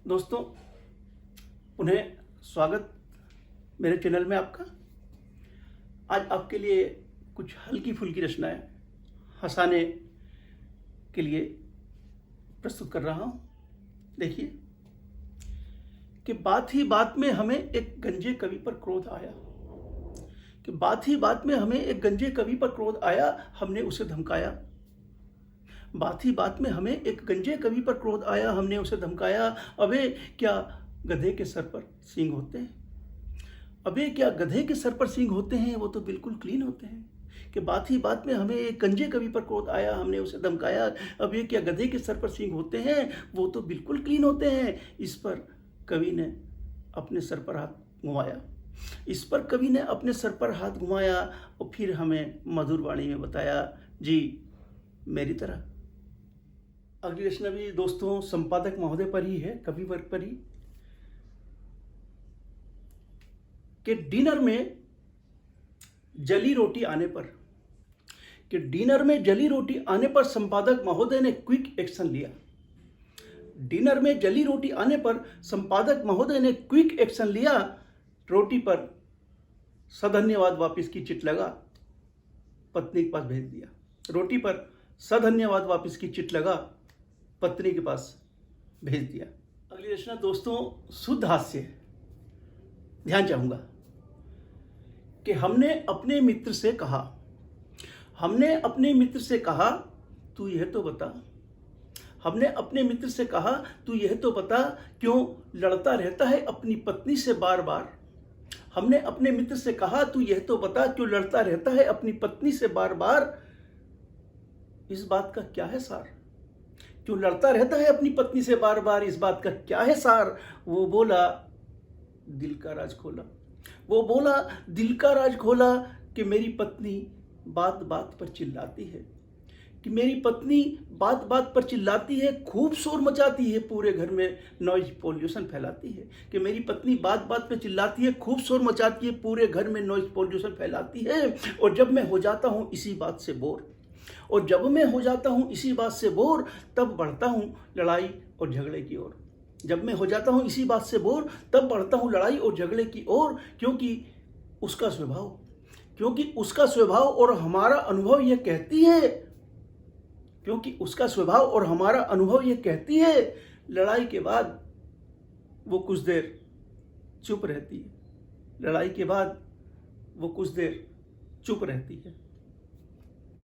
दोस्तों, पुनः स्वागत मेरे चैनल में आपका। आज आपके लिए कुछ हल्की फुल्की रचनाएं हंसाने के लिए प्रस्तुत कर रहा हूं। देखिए कि बात ही बात में हमें एक गंजे कवि पर क्रोध आया, कि बात ही बात में हमें एक गंजे कवि पर क्रोध आया, हमने उसे धमकाया। बात ही बात में हमें एक गंजे कवि पर क्रोध आया, हमने उसे धमकाया। अबे क्या गधे के सर पर सींग होते हैं? अबे क्या गधे के सर पर सींग होते हैं? वो तो बिल्कुल क्लीन होते हैं। कि बात ही बात में हमें एक गंजे कवि पर क्रोध आया, हमने उसे धमकाया। अबे क्या गधे के सर पर सींग होते हैं? वो तो बिल्कुल क्लीन होते हैं। इस पर कवि ने अपने सर पर हाथ घुमाया। इस पर कवि ने अपने सर पर हाथ घुमाया और फिर हमें मधुर वाणी में बताया, जी मेरी तरह। अगली रचना भी दोस्तों संपादक महोदय पर ही है, कवि वर्ग पर ही। कि डिनर में जली रोटी आने पर, कि डिनर में जली रोटी आने पर संपादक महोदय ने क्विक एक्शन लिया। डिनर में जली रोटी आने पर संपादक महोदय ने क्विक एक्शन लिया। रोटी पर सधन्यवाद वापिस की चिट लगा, पत्नी के पास भेज दिया। रोटी पर सधन्यवाद वापिस की चिट लगा, पत्नी के पास भेज दिया। अगली रचना दोस्तों शुद्ध हास्य। ध्यान चाहूंगा कि हमने अपने मित्र से कहा, हमने अपने मित्र से कहा तू यह तो बता, हमने अपने मित्र से कहा तू यह तो बता, क्यों लड़ता रहता है अपनी पत्नी से बार बार। हमने अपने मित्र से कहा तू यह तो बता, क्यों लड़ता रहता है अपनी पत्नी से बार बार। इस बात का क्या है सार? क्यों लड़ता रहता है अपनी पत्नी से बार बार, इस बात का क्या है सार? वो बोला दिल का राज खोला, वो बोला दिल का राज खोला, कि मेरी पत्नी बात बात पर चिल्लाती है, कि मेरी पत्नी बात बात पर चिल्लाती है, खूब शोर मचाती है, पूरे घर में नॉइज पोल्यूशन फैलाती है। कि मेरी पत्नी बात बात पर चिल्लाती है, खूब शोर मचाती है, पूरे घर में नॉइज पोल्यूशन फैलाती है। और जब मैं हो जाता हूँ इसी बात से बोर, और जब मैं हो जाता हूँ इसी बात से बोर, तब बढ़ता हूँ लड़ाई और झगड़े की ओर। जब मैं हो जाता हूँ इसी बात से बोर, तब बढ़ता हूँ लड़ाई और झगड़े की ओर। क्योंकि उसका स्वभाव और हमारा अनुभव यह कहती है, क्योंकि उसका स्वभाव और हमारा अनुभव यह कहती है, लड़ाई के बाद वो कुछ देर चुप रहती है। लड़ाई के बाद वो कुछ देर चुप रहती है।